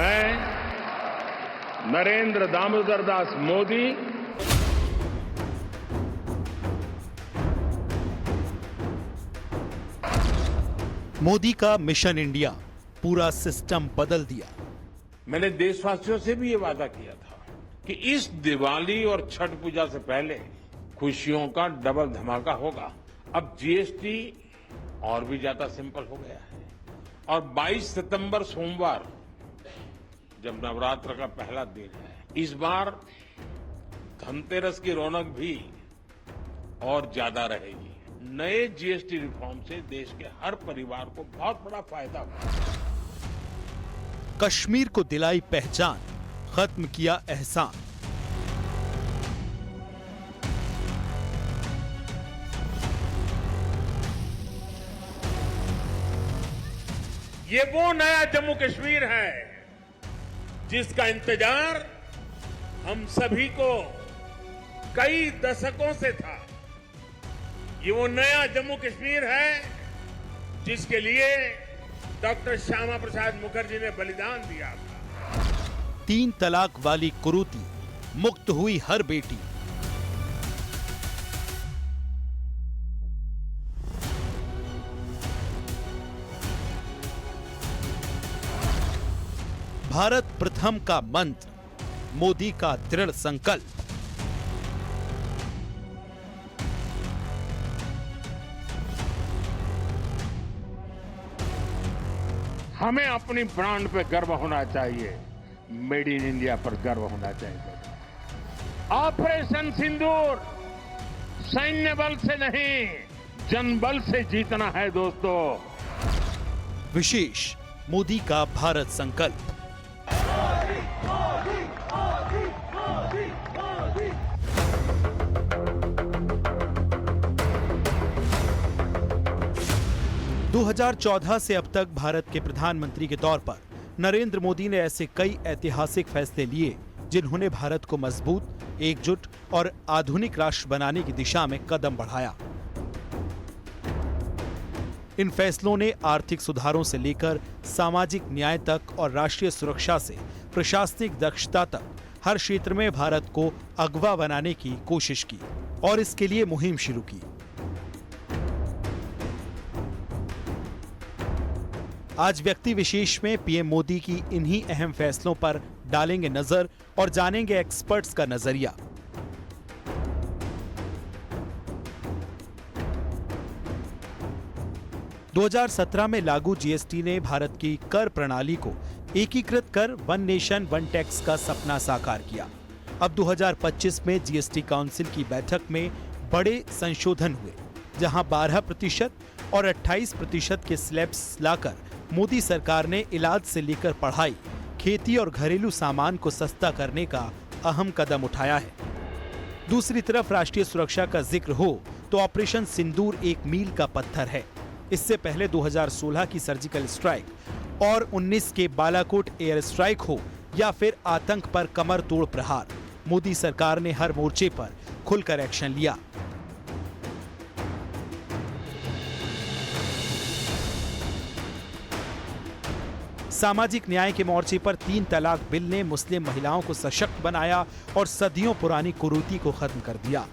मैं नरेंद्र दामोदर दास मोदी मोदी का mission India पूरा सिस्टम बदल दिया। मैंने देशवासियों से भी ये वादा किया था कि इस दिवाली और छठ पूजा से पहले खुशियों का डबल धमाका होगा। अब जीएसटी और भी ज्यादा सिंपल हो गया है और 22 सितंबर सोमवार जब नवरात्र का पहला दिन है, इस बार धनतेरस की रौनक भी और ज्यादा रहेगी। नए जीएसटी रिफॉर्म से देश के हर परिवार को बहुत बड़ा फायदा होगा। कश्मीर को दिलाई पहचान, खत्म किया एहसान। ये वो नया जम्मू कश्मीर है जिसका इंतजार हम सभी को कई दशकों से था। ये वो नया जम्मू कश्मीर है जिसके लिए डॉक्टर श्यामा प्रसाद मुखर्जी ने बलिदान दिया था। 3 तलाक वाली कुरीति, मुक्त हुई हर बेटी। भारत प्रथम का मंत्र, मोदी का दृढ़ संकल्प। हमें अपनी ब्रांड पे गर्व होना चाहिए, मेड इन इंडिया पर गर्व होना चाहिए। ऑपरेशन सिंदूर सैन्य बल से नहीं, जनबल से जीतना है दोस्तों। विशेष मोदी का भारत संकल्प। दो 2014 से अब तक भारत के प्रधानमंत्री के तौर पर नरेंद्र मोदी ने ऐसे कई ऐतिहासिक फैसले लिए जिन्होंने भारत को मजबूत, एकजुट और आधुनिक राष्ट्र बनाने की दिशा में कदम बढ़ाया। इन फैसलों ने आर्थिक सुधारों से लेकर सामाजिक न्याय तक और राष्ट्रीय सुरक्षा से प्रशासनिक दक्षता तक हर क्षेत्र में भारत को अगवा बनाने की कोशिश की और इसके लिए मुहिम शुरू की। आज व्यक्ति विशेष में पीएम मोदी की इन्हीं अहम फैसलों पर डालेंगे नजर और जानेंगे एक्सपर्ट्स का नजरिया। दो 2017 में लागू जीएसटी ने भारत की कर प्रणाली को एकीकृत कर वन नेशन वन टैक्स का सपना साकार किया। अब 2025 में जीएसटी काउंसिल की बैठक में बड़े संशोधन हुए, जहां 12% और 28% के स्लैब्स लाकर मोदी सरकार ने इलाज से लेकर पढ़ाई, खेती और घरेलू सामान को सस्ता करने का अहम कदम उठाया है। दूसरी तरफ राष्ट्रीय सुरक्षा का जिक्र हो तो ऑपरेशन सिंदूर एक मील का पत्थर है। इससे पहले 2016 की सर्जिकल स्ट्राइक और 19 के बालाकोट एयर स्ट्राइक हो या फिर आतंक पर कमर तोड़ प्रहार, मोदी सरकार ने हर मोर्चे पर खुलकर एक्शन लिया। सामाजिक न्याय के मोर्चे पर 3 तलाक बिल ने मुस्लिम महिलाओं को सशक्त बनाया और सदियों पुरानी कुरीति को खत्म कर दिया।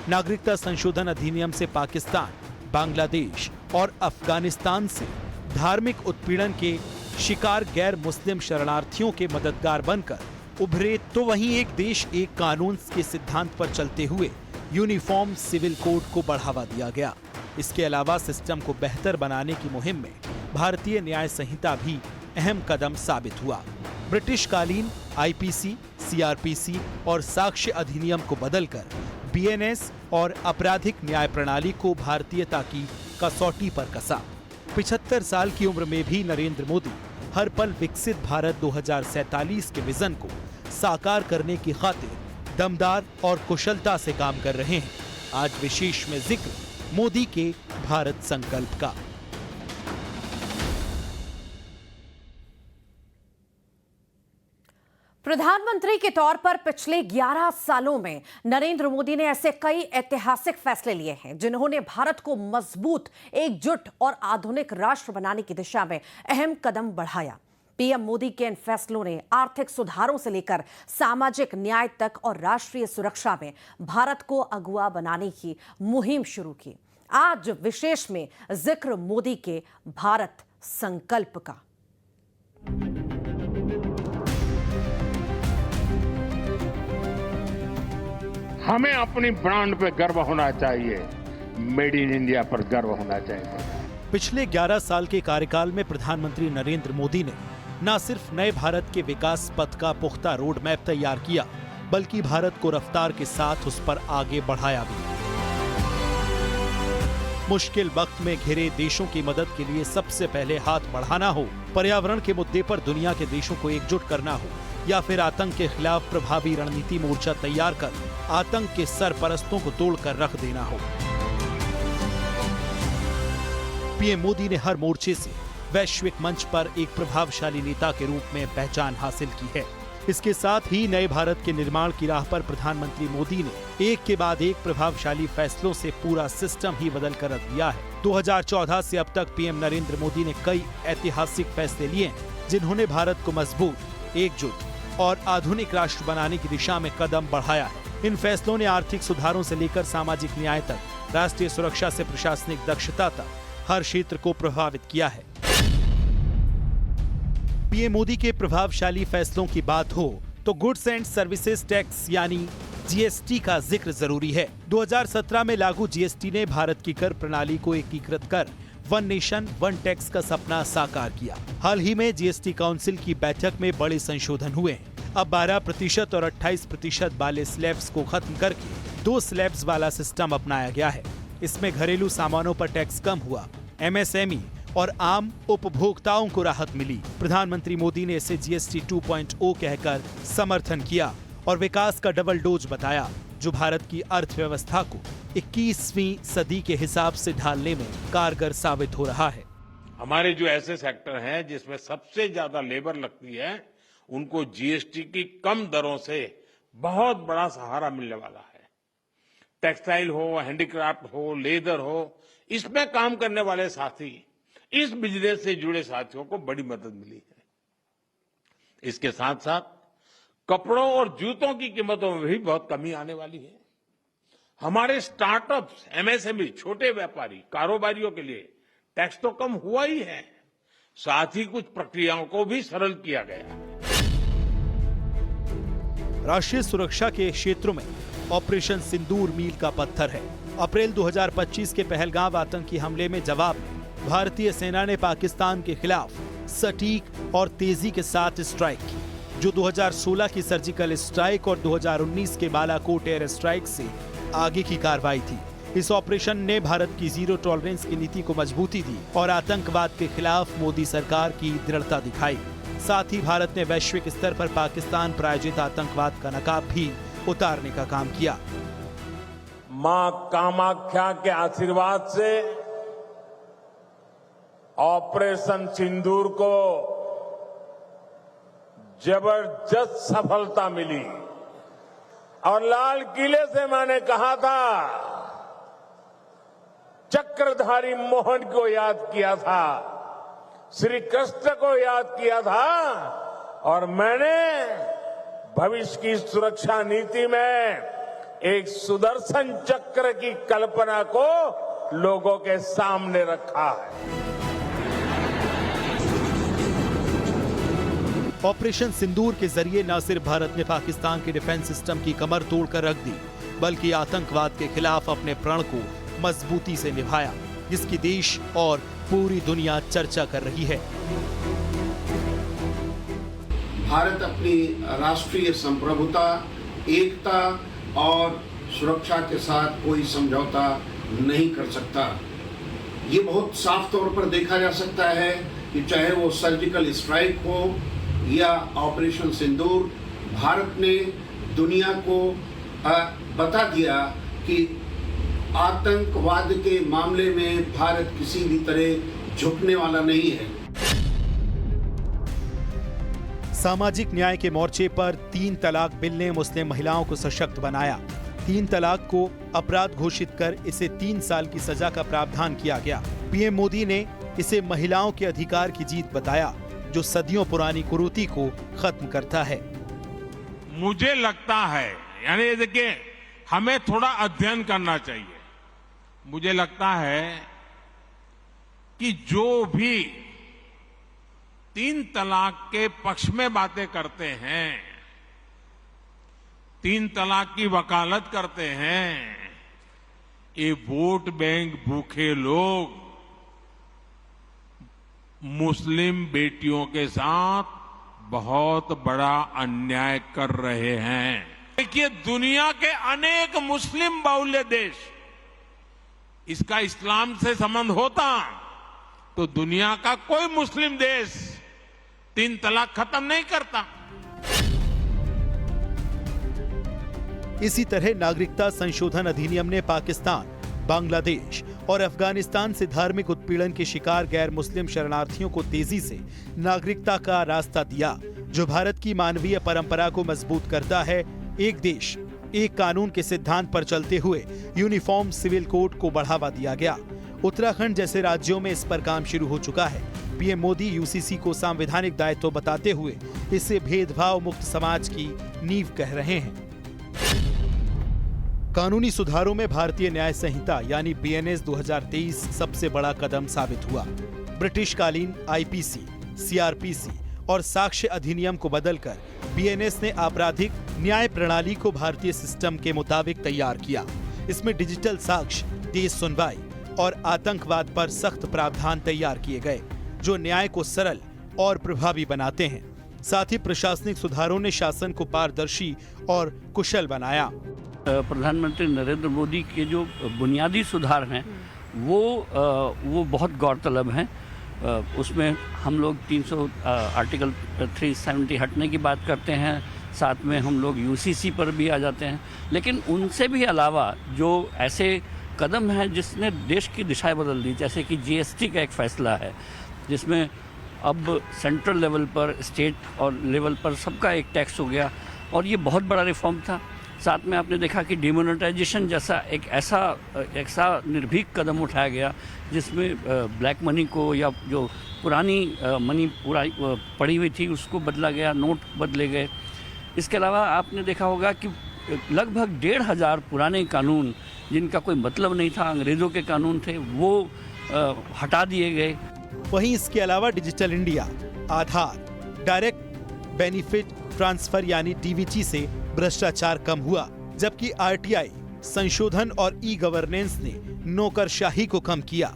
नागरिकता संशोधन अधिनियम से पाकिस्तान, बांग्लादेश और अफगानिस्तान से धार्मिक उत्पीड़न के शिकार गैर मुस्लिम शरणार्थियों के मददगार बनकर उभरे, तो वहीं एक देश एक कानून के सिद्धांत पर चलते हुए यूनिफॉर्म सिविल कोड को बढ़ावा दिया गया। इसके अलावा सिस्टम को बेहतर बनाने की मुहिम में भारतीय न्याय संहिता भी अहम कदम साबित हुआ। ब्रिटिश कालीन आईपीसी, सीआरपीसी और साक्ष्य अधिनियम को बदलकर बीएनएस और आपराधिक न्याय प्रणाली को भारतीयता की कसौटी पर कसा। 75 साल की उम्र में भी नरेंद्र मोदी हर पल विकसित भारत 2047 के विजन को साकार करने की खातिर दमदार और कुशलता से काम कर रहे हैं। आज विशेष में जिक्र मोदी के भारत संकल्प का। प्रधानमंत्री के तौर पर पिछले 11 सालों में नरेंद्र मोदी ने ऐसे कई ऐतिहासिक फैसले लिए हैं जिन्होंने भारत को मजबूत, एकजुट और आधुनिक राष्ट्र बनाने की दिशा में अहम कदम बढ़ाया। पीएम मोदी के इन फैसलों ने आर्थिक सुधारों से लेकर सामाजिक न्याय तक और राष्ट्रीय सुरक्षा में भारत को अगुवा बनाने की मुहिम शुरू की। आज विशेष में जिक्र मोदी के भारत संकल्प का। हमें अपनी ब्रांड पे गर्व होना चाहिए, मेड इन इंडिया पर गर्व होना चाहिए। पिछले 11 साल के कार्यकाल में प्रधानमंत्री नरेंद्र मोदी ने न सिर्फ नए भारत के विकास पथ का पुख्ता रोड मैप तैयार किया, बल्कि भारत को रफ्तार के साथ उस पर आगे बढ़ाया भी। मुश्किल वक्त में घिरे देशों की मदद के लिए सबसे पहले हाथ बढ़ाना हो, पर्यावरण के मुद्दे पर दुनिया के देशों को एकजुट करना हो, या फिर आतंक के खिलाफ प्रभावी रणनीति मोर्चा तैयार कर आतंक के सरपरस्तों को तोड़कर रख देना हो, पीएम मोदी ने हर मोर्चे से वैश्विक मंच पर एक प्रभावशाली नेता के रूप में पहचान हासिल की है। इसके साथ ही नए भारत के निर्माण की राह पर प्रधानमंत्री मोदी ने एक के बाद एक प्रभावशाली फैसलों से पूरा सिस्टम ही बदल कर रख दिया है। 2014 से अब तक पीएम नरेंद्र मोदी ने कई ऐतिहासिक फैसले लिए हैं, जिन्होंने भारत को मजबूत, एकजुट और आधुनिक राष्ट्र बनाने की दिशा में कदम बढ़ाया है। इन फैसलों ने आर्थिक सुधारों से लेकर सामाजिक न्याय तक, राष्ट्रीय सुरक्षा से प्रशासनिक दक्षता तक हर क्षेत्र को प्रभावित किया है। पीएम मोदी के प्रभावशाली फैसलों की बात हो तो गुड्स एंड सर्विसेज टैक्स यानी जीएसटी का जिक्र जरूरी है। 2017 में लागू जीएसटी ने भारत की कर प्रणाली को एकीकृत कर वन नेशन वन टैक्स का सपना साकार किया। हाल ही में जीएसटी काउंसिल की बैठक में बड़े संशोधन हुए हैं। अब 12% और 28% वाले स्लैब्स को खत्म करके 2 स्लैब्स वाला सिस्टम अपनाया गया है। इसमें घरेलू सामानों पर टैक्स कम हुआ, एमएसएमई और आम उपभोक्ताओं को राहत मिली। प्रधानमंत्री मोदी ने इसे जीएसटी 2.0 कहकर समर्थन किया और विकास का डबल डोज बताया, जो भारत की अर्थव्यवस्था को 21वीं सदी के हिसाब से ढालने में कारगर साबित हो रहा है। हमारे जो ऐसे सेक्टर हैं जिसमें सबसे ज्यादा लेबर लगती है, उनको जीएसटी की कम दरों से बहुत बड़ा सहारा मिलने वाला है। टेक्सटाइल हो, हैंडीक्राफ्ट हो, लेदर हो, इसमें काम करने वाले साथी, इस बिजनेस से जुड़े साथियों को बड़ी मदद मिली है। इसके साथ साथ कपड़ों और जूतों की कीमतों में भी बहुत कमी आने वाली है। हमारे स्टार्टअप्स, एमएसएमई, छोटे व्यापारी, कारोबारियों के लिए टैक्स तो कम हुआ ही है, साथ ही कुछ प्रक्रियाओं को भी सरल किया गया है। राष्ट्रीय सुरक्षा के क्षेत्रों में ऑपरेशन सिंदूर मील का पत्थर है। अप्रैल 2025 के पहलगाम आतंकी हमले में जवाब में भारतीय सेना ने पाकिस्तान के खिलाफ सटीक और तेजी के साथ स्ट्राइक की, जो 2016 की सर्जिकल स्ट्राइक और 2019 के बालाकोट एयर स्ट्राइक से आगे की कार्रवाई थी। इस ऑपरेशन ने भारत की जीरो टॉलरेंस की नीति को मजबूती दी और आतंकवाद के खिलाफ मोदी सरकार की दृढ़ता दिखाई। साथ ही भारत ने वैश्विक स्तर पर पाकिस्तान प्रायोजित आतंकवाद का नकाब भी उतारने का काम किया। मां कामाख्या के आशीर्वाद से ऑपरेशन सिंदूर को जबरदस्त सफलता मिली और लाल किले से मैंने कहा था, चक्रधारी मोहन को याद किया था, श्री कृष्ण को याद किया था और मैंने भविष्य की सुरक्षा नीति में एक सुदर्शन चक्र की कल्पना को लोगों के सामने रखा है। ऑपरेशन सिंदूर के जरिए न सिर्फ भारत ने पाकिस्तान के डिफेंस सिस्टम की कमर तोड़कर रख दी, बल्कि आतंकवाद के खिलाफ अपने प्रण को मजबूती से निभाया, जिसकी देश और पूरी दुनिया चर्चा कर रही है। भारत अपनी राष्ट्रीय संप्रभुता, एकता और सुरक्षा के साथ कोई समझौता नहीं कर सकता। ये बहुत साफ तौर पर देखा जा सकता है कि चाहे वो सर्जिकल स्ट्राइक हो या ऑपरेशन सिंदूर, भारत ने दुनिया को बता दिया कि आतंकवाद के मामले में भारत किसी भी तरह झुकने वाला नहीं है। सामाजिक न्याय के मोर्चे पर 3 तलाक बिल ने मुस्लिम महिलाओं को सशक्त बनाया। 3 तलाक को अपराध घोषित कर इसे 3 साल की सजा का प्रावधान किया गया। पीएम मोदी ने इसे महिलाओं के अधिकार की जीत बताया, जो सदियों पुरानी कुरीति को खत्म करता है। मुझे लगता है, यानी देखिए, हमें थोड़ा अध्ययन करना चाहिए। मुझे लगता है कि जो भी 3 तलाक के पक्ष में बातें करते हैं, 3 तलाक की वकालत करते हैं, ये वोट बैंक भूखे लोग मुस्लिम बेटियों के साथ बहुत बड़ा अन्याय कर रहे हैं। देखिए, दुनिया के अनेक मुस्लिम बाहुल्य देश, इसका इस्लाम से संबंध होता तो दुनिया का कोई मुस्लिम देश 3 तलाक खत्म नहीं करता। इसी तरह नागरिकता संशोधन अधिनियम ने पाकिस्तान, बांग्लादेश और अफगानिस्तान से धार्मिक उत्पीड़न के शिकार गैर मुस्लिम शरणार्थियों को तेजी से नागरिकता का रास्ता दिया, जो भारत की मानवीय परंपरा को मजबूत करता है। एक देश एक कानून के सिद्धांत पर चलते हुए यूनिफॉर्म सिविल कोड को बढ़ावा दिया गया। उत्तराखंड जैसे राज्यों में इस पर काम शुरू हो चुका है। पीएम मोदी यूसीसी को संवैधानिक दायित्व बताते हुए इसे भेदभाव मुक्त समाज की नींव कह रहे हैं। कानूनी सुधारों में भारतीय न्याय संहिता यानी बीएनएस 2023 सबसे बड़ा कदम साबित हुआ। ब्रिटिशकालीन आईपीसी, सीआरपीसी और साक्ष्य अधिनियम को बदलकर बीएनएस ने आपराधिक न्याय प्रणाली को भारतीय सिस्टम के मुताबिक तैयार किया। इसमें डिजिटल साक्ष्य, तेज सुनवाई और आतंकवाद पर सख्त प्रावधान तैयार किए गए, जो न्याय को सरल और प्रभावी बनाते हैं। साथ ही प्रशासनिक सुधारों ने शासन को पारदर्शी और कुशल बनाया। प्रधानमंत्री नरेंद्र मोदी के जो बुनियादी सुधार हैं वो बहुत गौरतलब हैं। उसमें हम लोग 300 आर्टिकल 370 हटने की बात करते हैं, साथ में हम लोग यूसीसी पर भी आ जाते हैं। लेकिन उनसे भी अलावा जो ऐसे कदम हैं जिसने देश की दिशाएं बदल दी, जैसे कि जीएसटी का एक फैसला है जिसमें अब सेंट्रल लेवल पर, स्टेट और लेवल पर सबका एक टैक्स हो गया, और ये बहुत बड़ा रिफॉर्म था। साथ में आपने देखा कि डिमोनेटाइजेशन जैसा एक ऐसा निर्भीक कदम उठाया गया जिसमें ब्लैक मनी को, या जो पुरानी मनी पड़ी हुई थी, उसको बदला गया, नोट बदले गए। इसके अलावा आपने देखा होगा कि लगभग 1,500 पुराने कानून जिनका कोई मतलब नहीं था, अंग्रेज़ों के कानून थे, वो हटा दिए गए। वहीं इसके अलावा डिजिटल इंडिया, आधार, डायरेक्ट बेनिफिट ट्रांसफर यानी डीबीटी से भ्रष्टाचार कम हुआ, जबकि आरटीआई संशोधन और ई गवर्नेंस ने नौकरशाही को कम किया।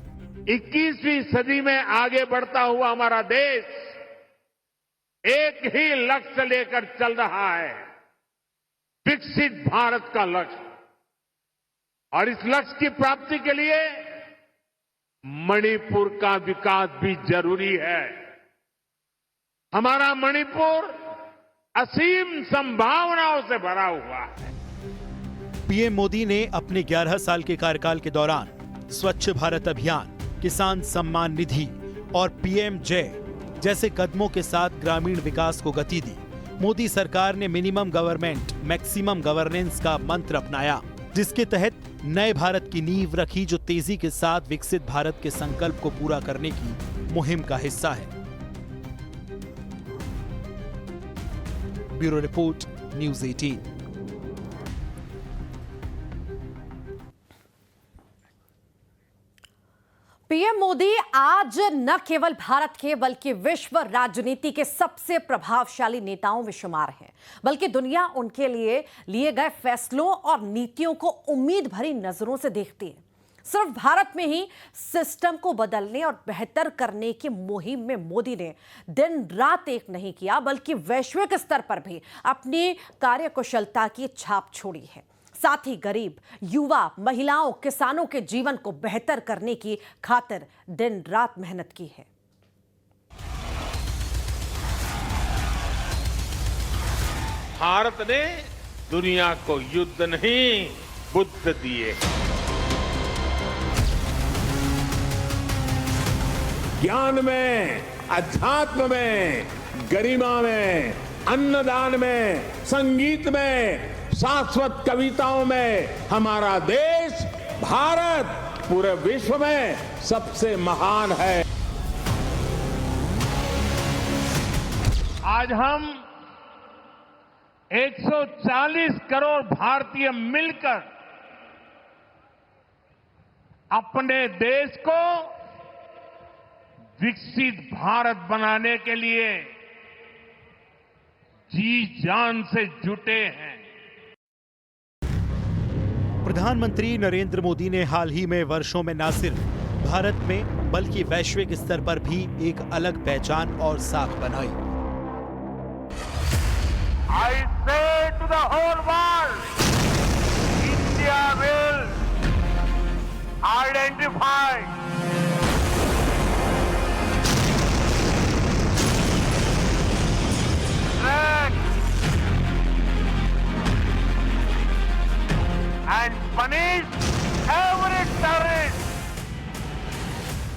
21वीं सदी में आगे बढ़ता हुआ हमारा देश एक ही लक्ष्य लेकर चल रहा है, विकसित भारत का लक्ष्य। और इस लक्ष्य की प्राप्ति के लिए मणिपुर का विकास भी जरूरी है। हमारा मणिपुर असीम संभावनाओं से भरा हुआ है। पीएम मोदी ने अपने 11 साल के कार्यकाल के दौरान स्वच्छ भारत अभियान, किसान सम्मान निधि और पीएम जय जैसे कदमों के साथ ग्रामीण विकास को गति दी। मोदी सरकार ने मिनिमम गवर्नमेंट मैक्सिमम गवर्नेंस का मंत्र अपनाया, जिसके तहत नए भारत की नींव रखी, जो तेजी के साथ विकसित भारत के संकल्प को पूरा करने की मुहिम का हिस्सा है। Bureau report, news 18। PM Modi आज न केवल भारत के बल्कि विश्व राजनीति के सबसे प्रभावशाली नेताओं में शुमार हैं, बल्कि दुनिया उनके लिए गए फैसलों और नीतियों को उम्मीद भरी नजरों से देखती है। सिर्फ भारत में ही सिस्टम को बदलने और बेहतर करने की मुहिम में मोदी ने दिन रात एक नहीं किया, बल्कि वैश्विक स्तर पर भी अपनी कार्यकुशलता की छाप छोड़ी है। साथ ही गरीब, युवा, महिलाओं, किसानों के जीवन को बेहतर करने की खातिर दिन रात मेहनत की है। भारत ने दुनिया को युद्ध नहीं, बुद्ध दिए। ज्ञान में, अध्यात्म में, गरिमा में, अन्नदान में, संगीत में, शाश्वत कविताओं में हमारा देश भारत पूरे विश्व में सबसे महान है। आज हम 140 करोड़ भारतीय मिलकर अपने देश को विकसित भारत बनाने के लिए जी जान से जुटे हैं। प्रधानमंत्री नरेंद्र मोदी ने हाल ही में वर्षों में न सिर्फ भारत में बल्कि वैश्विक स्तर पर भी एक अलग पहचान और साख बनाई। I say to the whole world, India will identify track and punish every terrorist.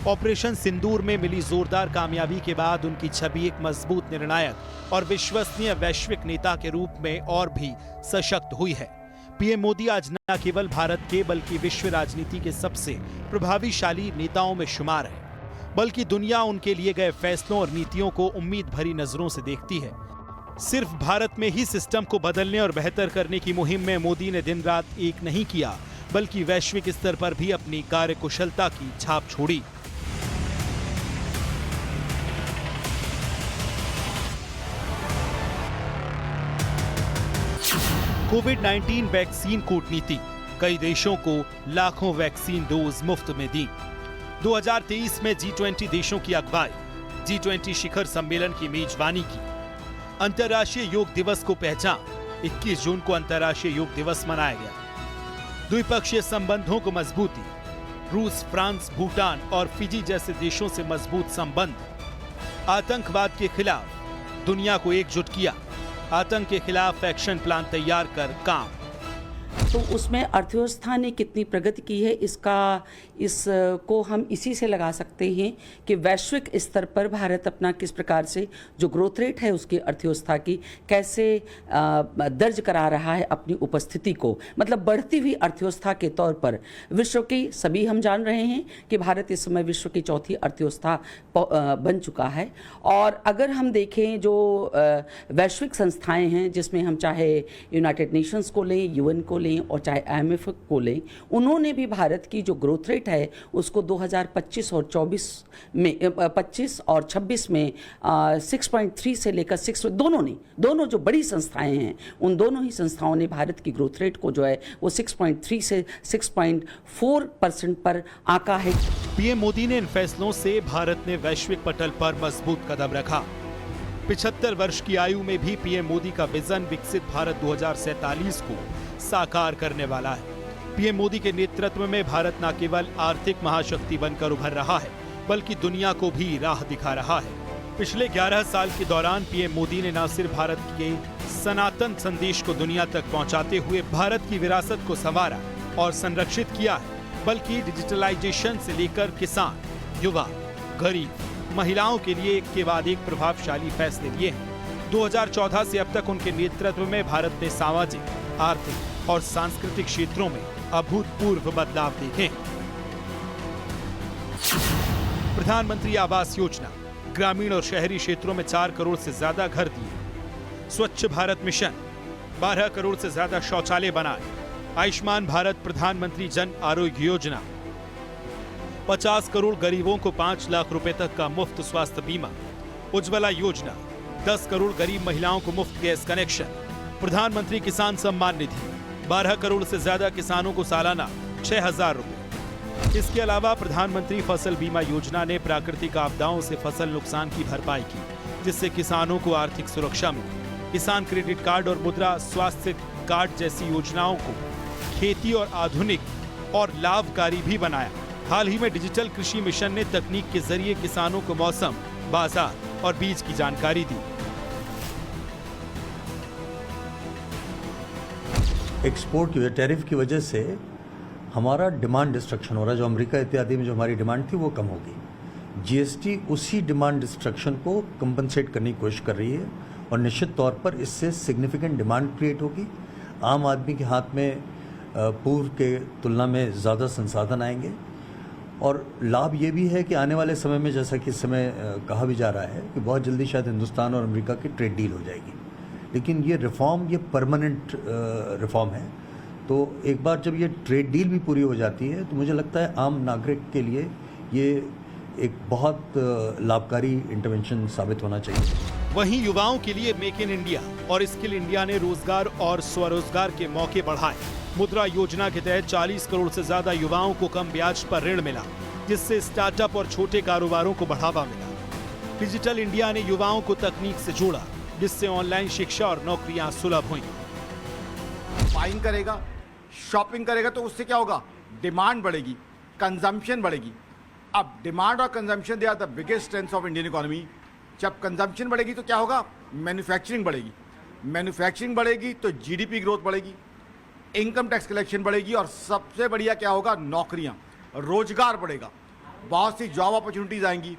Operation Sindoor में मिली जोरदार कामयाबी के बाद उनकी छवि एक मजबूत, निर्णायक और विश्वसनीय वैश्विक नेता के रूप में और भी सशक्त हुई है। पीएम मोदी आज न केवल भारत के बल्कि विश्व राजनीति के सबसे प्रभावशाली नेताओं में शुमार है, बल्कि दुनिया उनके लिए गए फैसलों और नीतियों को उम्मीद भरी नजरों से देखती है। सिर्फ भारत में ही सिस्टम को बदलने और बेहतर करने की मुहिम में मोदी ने दिन रात एक नहीं किया, बल्कि वैश्विक स्तर पर भी अपनी कार्यकुशलता की छाप छोड़ी। कोविड-19 वैक्सीन कूटनीति, कई देशों को लाखों वैक्सीन डोज मुफ्त में दी। 2023 में G20 देशों की अगुवाई, G20 शिखर सम्मेलन की मेजबानी की। अंतर्राष्ट्रीय योग दिवस को पहचान, 21 जून को अंतर्राष्ट्रीय योग दिवस मनाया गया। द्विपक्षीय संबंधों को मजबूती, रूस, फ्रांस, भूटान और फिजी जैसे देशों से मजबूत संबंध। आतंकवाद के खिलाफ दुनिया को एकजुट किया, आतंक के खिलाफ एक्शन प्लान तैयार कर काम। तो उसमें अर्थव्यवस्था ने कितनी प्रगति की है, इसको हम इसी से लगा सकते हैं कि वैश्विक स्तर पर भारत अपना किस प्रकार से जो ग्रोथ रेट है उसकी अर्थव्यवस्था की कैसे दर्ज करा रहा है अपनी उपस्थिति को, मतलब बढ़ती हुई अर्थव्यवस्था के तौर पर विश्व की सभी हम जान रहे हैं कि भारत इस समय विश्व की चौथी अर्थव्यवस्था बन चुका है। और अगर हम देखें जो वैश्विक संस्थाएं हैं जिसमें हम चाहे यूनाइटेड नेशंस को लें, यूएन को लें और चाहे IMF को लें, उन्होंने भी भारत की जो ग्रोथ रेट है उसको 2025 और 25 और 26 में 6.3 से लेकर 6, दोनों जो बड़ी संस्थाएं हैं उन दोनों ही संस्थाओं ने भारत की ग्रोथ रेट को जो है वो 6.3 से 6.4% पर आंका है। पीएम मोदी ने इन फैसलों से भारत ने वैश्विक पटल पर मजबूत कदम रखा। 75 वर्ष की आयु में भी पीएम मोदी का विजन विकसित भारत 2047 को साकार करने वाला है। पीएम मोदी के नेतृत्व में भारत न केवल आर्थिक महाशक्ति बनकर उभर रहा है, बल्कि दुनिया को भी राह दिखा रहा है। पिछले 11 साल के दौरान पीएम मोदी ने न सिर्फ भारत के सनातन संदेश को दुनिया तक पहुंचाते हुए भारत की विरासत को संवारा और संरक्षित किया है, बल्कि डिजिटलाइजेशन से लेकर किसान, युवा, गरीब, महिलाओं के लिए एक के बाद एक प्रभावशाली फैसले लिए हैं। 2014 से अब तक उनके नेतृत्व में भारत ने सामाजिक, आर्थिक और सांस्कृतिक क्षेत्रों में अभूतपूर्व बदलाव देखे। प्रधानमंत्री आवास योजना, ग्रामीण और शहरी क्षेत्रों में 4 करोड़ से ज्यादा घर दिए। स्वच्छ भारत मिशन, 12 करोड़ से ज्यादा शौचालय बनाए। आयुष्मान भारत प्रधानमंत्री जन आरोग्य योजना, 50 करोड़ गरीबों को 5 लाख रुपए तक का मुफ्त स्वास्थ्य बीमा। उज्ज्वला योजना, 10 करोड़ गरीब महिलाओं को मुफ्त गैस कनेक्शन। प्रधानमंत्री किसान सम्मान निधि, 12 करोड़ से ज्यादा किसानों को सालाना 6,000 रुपए। इसके अलावा प्रधानमंत्री फसल बीमा योजना ने प्राकृतिक आपदाओं से फसल नुकसान की भरपाई की, जिससे किसानों को आर्थिक सुरक्षा मिली। किसान क्रेडिट कार्ड और मुद्रा स्वास्थ्य कार्ड जैसी योजनाओं को खेती और आधुनिक और लाभकारी भी बनाया। हाल ही में डिजिटल कृषि मिशन ने तकनीक के जरिए किसानों को मौसम, बाजार और बीज की जानकारी दी। एक्सपोर्ट की टैरिफ की वजह से हमारा डिमांड डिस्ट्रक्शन हो रहा है। जो अमेरिका इत्यादि में जो हमारी डिमांड थी वो कम होगी। जीएसटी उसी डिमांड डिस्ट्रक्शन को कंपनसेट करने की कोशिश कर रही है और निश्चित तौर पर इससे सिग्निफिकेंट डिमांड क्रिएट होगी। आम आदमी के हाथ में पूर्व के तुलना में ज़्यादा संसाधन आएंगे और लाभ ये भी है कि आने वाले समय में, जैसा कि इस समय कहा भी जा रहा है, कि बहुत जल्दी शायद हिंदुस्तान और अमेरिका की ट्रेड डील हो जाएगी। लेकिन ये रिफॉर्म, ये परमानेंट रिफॉर्म है, तो एक बार जब ये ट्रेड डील भी पूरी हो जाती है तो मुझे लगता है आम नागरिक के लिए ये एक बहुत लाभकारी इंटरवेंशन साबित होना चाहिए। वहीं युवाओं के लिए मेक इन इंडिया और स्किल इंडिया ने रोजगार और स्वरोजगार के मौके बढ़ाए। मुद्रा योजना के तहत 40 करोड़ से ज्यादा युवाओं को कम ब्याज पर ऋण मिला, जिससे स्टार्टअप और छोटे कारोबारों को बढ़ावा मिला। डिजिटल इंडिया ने युवाओं को तकनीक से जोड़ा, जिससे ऑनलाइन शिक्षा और नौकरियां सुलभ हुई। बाइंग करेगा, शॉपिंग करेगा, तो उससे क्या होगा? डिमांड बढ़ेगी, कंजम्पशन बढ़ेगी। अब डिमांड और consumption they are the biggest strength of Indian economy. जब कंजम्पशन बढ़ेगी तो क्या होगा? मैन्युफैक्चरिंग बढ़ेगी। मैन्युफैक्चरिंग बढ़ेगी तो जीडीपी ग्रोथ बढ़ेगी, इनकम टैक्स कलेक्शन बढ़ेगी, और सबसे बढ़िया क्या होगा? नौकरियां, रोजगार बढ़ेगा, बहुत सी जॉब अपॉर्चुनिटीज आएंगी,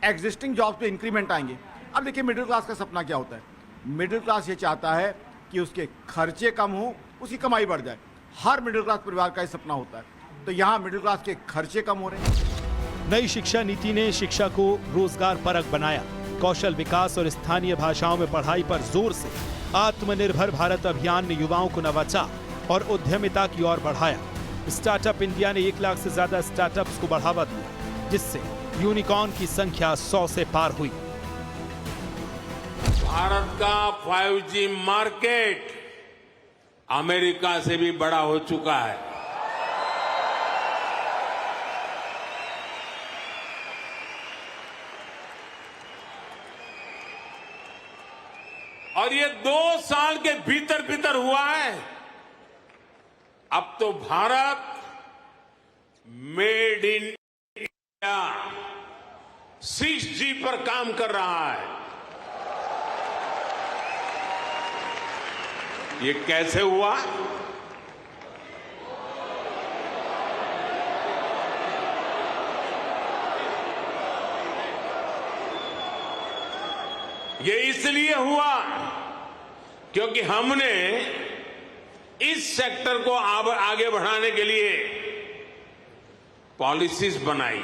एग्जिस्टिंग जॉब्स पे इंक्रीमेंट आएंगे। अब देखिए मिडिल क्लास का सपना क्या होता है? मिडिल क्लास ये चाहता है कि उसके खर्चे कम हो, उसकी कमाई बढ़ जाए। हर मिडिल क्लास परिवार का ये सपना होता है। तो यहाँ मिडिल क्लास के खर्चे कम हो रहे हैं। नई शिक्षा नीति ने शिक्षा को रोजगार परक बनाया। कौशल विकास और स्थानीय भाषाओं में पढ़ाई पर जोर से आत्मनिर्भर भारत अभियान ने युवाओं को नवाचार और उद्यमिता की ओर बढ़ाया। स्टार्टअप इंडिया ने 1 लाख से ज्यादा स्टार्टअप्स को बढ़ावा दिया, जिससे यूनिकॉर्न की संख्या 100 से पार हुई। भारत का 5G मार्केट अमेरिका से भी बड़ा हो चुका है। और ये 2 साल के भीतर भीतर हुआ है। अब तो Bharat made in India 6G पर काम कर रहा है। ये कैसे हुआ? ये इसलिए हुआ क्योंकि हमने इस सेक्टर को आगे बढ़ाने के लिए पॉलिसीज बनाई।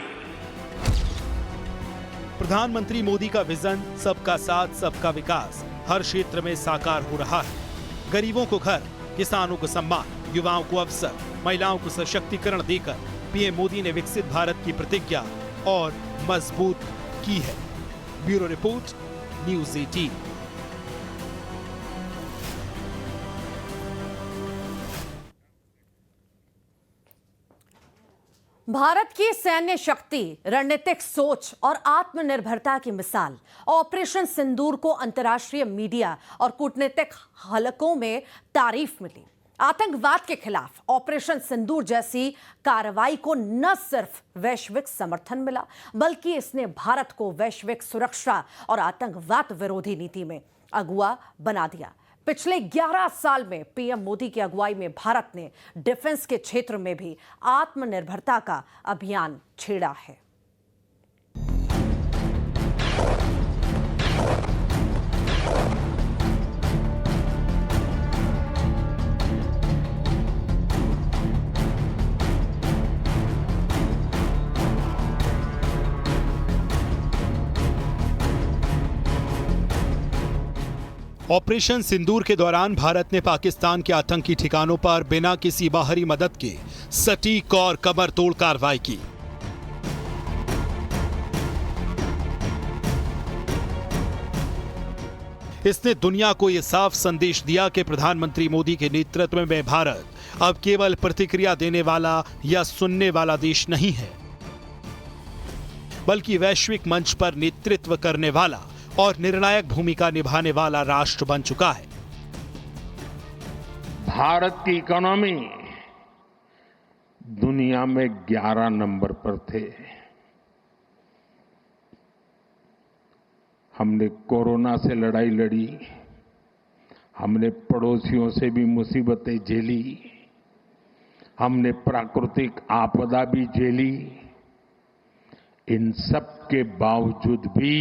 प्रधानमंत्री मोदी का विजन सबका साथ सबका विकास हर क्षेत्र में साकार हो रहा है। गरीबों को घर, किसानों को सम्मान, युवाओं को अवसर, महिलाओं को सशक्तिकरण देकर पीएम मोदी ने विकसित भारत की प्रतिज्ञा और मजबूत की है। Bureau report, news 18। भारत की सैन्य शक्ति, रणनीतिक सोच और आत्मनिर्भरता की मिसाल ऑपरेशन सिंदूर को अंतर्राष्ट्रीय मीडिया और कूटनीतिक हलकों में तारीफ मिली। आतंकवाद के खिलाफ ऑपरेशन सिंदूर जैसी कार्रवाई को न सिर्फ वैश्विक समर्थन मिला, बल्कि इसने भारत को वैश्विक सुरक्षा और आतंकवाद विरोधी नीति में अगुवा बना दिया। पिछले 11 साल में पीएम मोदी की अगुवाई में भारत ने डिफेंस के क्षेत्र में भी आत्मनिर्भरता का अभियान छेड़ा है। ऑपरेशन सिंदूर के दौरान भारत ने पाकिस्तान के आतंकी ठिकानों पर बिना किसी बाहरी मदद के सटीक और कमरतोड़ कार्रवाई की। इसने दुनिया को यह साफ संदेश दिया कि प्रधानमंत्री मोदी के नेतृत्व में भारत अब केवल प्रतिक्रिया देने वाला या सुनने वाला देश नहीं है, बल्कि वैश्विक मंच पर नेतृत्व करने वाला और निर्णायक भूमिका निभाने वाला राष्ट्र बन चुका है। भारत की इकोनॉमी दुनिया में 11 नंबर पर थे। हमने कोरोना से लड़ाई लड़ी, हमने पड़ोसियों से भी मुसीबतें झेली, हमने प्राकृतिक आपदा भी झेली। इन सब के बावजूद भी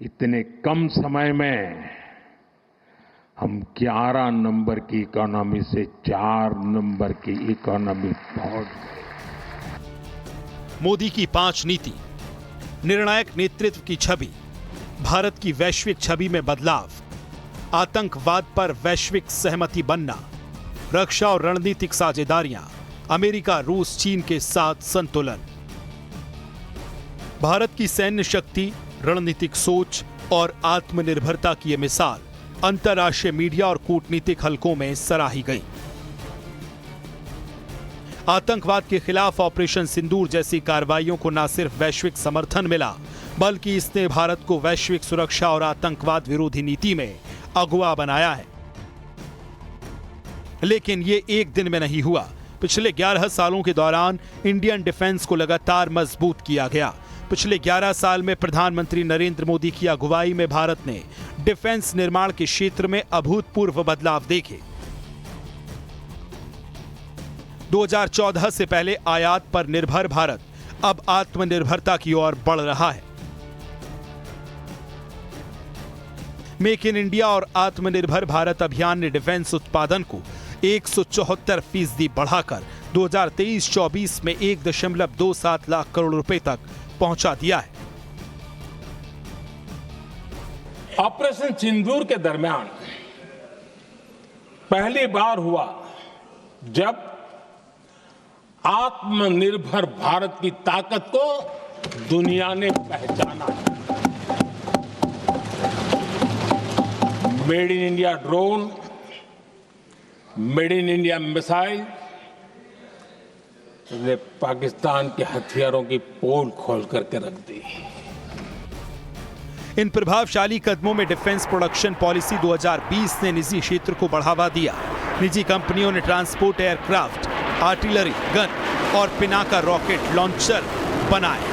इतने कम समय में हम 11 नंबर की इकोनॉमी से 4 नंबर की इकोनॉमी पहुंच गए। मोदी की 5 नीति, निर्णायक नेतृत्व की छवि, भारत की वैश्विक छवि में बदलाव, आतंकवाद पर वैश्विक सहमति बनना, रक्षा और रणनीतिक साझेदारियां, अमेरिका, रूस, चीन के साथ संतुलन। भारत की सैन्य शक्ति, रणनीतिक सोच और आत्मनिर्भरता की ये मिसाल अंतर्राष्ट्रीय मीडिया और कूटनीतिक हलकों में सराही गई। आतंकवाद के खिलाफ ऑपरेशन सिंदूर जैसी कार्रवाइयों को न सिर्फ वैश्विक समर्थन मिला, बल्कि इसने भारत को वैश्विक सुरक्षा और आतंकवाद विरोधी नीति में अगुवा बनाया है। लेकिन ये एक दिन में नहीं हुआ। पिछले 11 सालों के दौरान इंडियन डिफेंस को लगातार मजबूत किया गया। पिछले 11 साल में प्रधानमंत्री नरेंद्र मोदी की अगुवाई में भारत ने डिफेंस निर्माण के क्षेत्र में अभूतपूर्व बदलाव देखे। 2014 से पहले आयात पर निर्भर भारत अब आत्मनिर्भरता की ओर बढ़ रहा है। मेक इन इंडिया और आत्मनिर्भर भारत अभियान ने डिफेंस उत्पादन को 174% बढ़ाकर 2023-24 में 1.27 लाख करोड़ रुपए तक पहुंचा दिया है। ऑपरेशन सिंदूर के दरमियान पहली बार हुआ जब आत्मनिर्भर भारत की ताकत को दुनिया ने पहचाना। Made in India drone, made in India missile ने पाकिस्तान के हथियारों की पोल खोल करके रख दी। इन प्रभावशाली कदमों में डिफेंस प्रोडक्शन पॉलिसी 2020 ने निजी क्षेत्र को बढ़ावा दिया। निजी कंपनियों ने ट्रांसपोर्ट एयरक्राफ्ट, आर्टिलरी, गन और पिनाका रॉकेट लॉन्चर बनाए।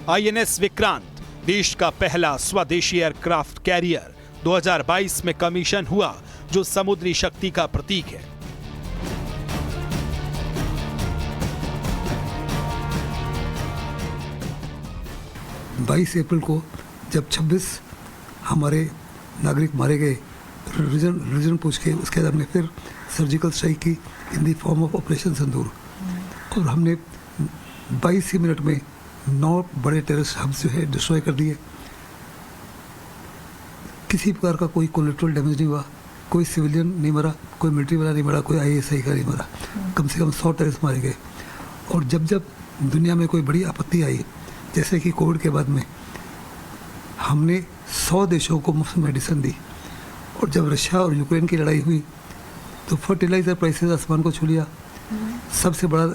आईएनएस विक्रांत, देश का पहला स्वदेशी एयरक्राफ्ट कैरियर, 2022 में कमीशन हुआ, जो समुद्री शक्ति का प्रतीक है। बाईस अप्रैल को जब 26 हमारे नागरिक मारे गए रीजन पूछ के, उसके बाद हमने फिर सर्जिकल स्ट्राइक की in the form of operation Sindoor, और हमने 22 ही मिनट में 9 बड़े टेररिस्ट हब्स जो है डिस्ट्रॉय कर दिए। किसी प्रकार का कोई कोलेटरल डैमेज नहीं हुआ, कोई सिविलियन नहीं मरा, कोई मिलिट्री वाला नहीं मरा, कोई IASI का नहीं मरा। कम से कम 100 टेररिस्ट मारे गए। और जब जब दुनिया में कोई बड़ी आपत्ति आई, जैसे कि कोविड के बाद में, हमने 100 देशों को मुफ्त मेडिसिन दी। और जब रशिया और यूक्रेन की लड़ाई हुई तो फर्टिलाइजर प्राइसेस आसमान को छू लिया। सबसे बड़ा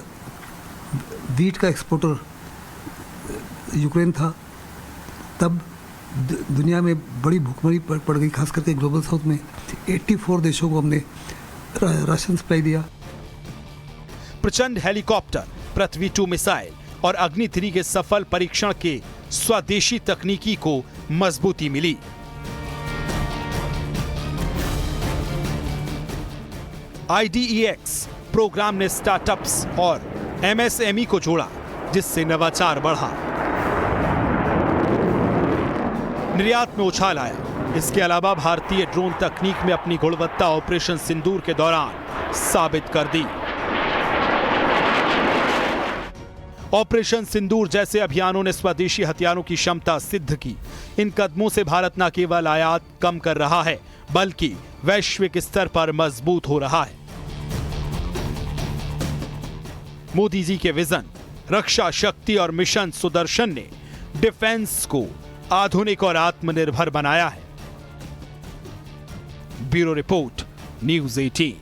वीट का एक्सपोर्टर यूक्रेन था। तब दुनिया में बड़ी भूखमरी पड़ गई, खास करके ग्लोबल साउथ में। 84 देशों को हमने राशन सप्लाई दिया। प्रचंड हेलीकॉप्टर, पृथ्वी 2 मिसाइल और अग्नि 3 के सफल परीक्षण के स्वदेशी तकनीकी को मजबूती मिली। IDEX प्रोग्राम ने स्टार्टअप्स और MSME को जोड़ा, जिससे नवाचार बढ़ा, निर्यात में उछाल आया। इसके अलावा भारतीय ड्रोन तकनीक में अपनी गुणवत्ता ऑपरेशन सिंदूर के दौरान साबित कर दी। ऑपरेशन सिंदूर जैसे अभियानों ने स्वदेशी हथियारों की क्षमता सिद्ध की। इन कदमों से भारत न केवल आयात कम कर रहा है, बल्कि वैश्विक स्तर पर मजबूत हो रहा है। मोदी जी के विजन, रक्षा शक्ति और मिशन सुदर्शन ने डिफेंस को आधुनिक और आत्मनिर्भर बनाया है। Bureau report, news 18।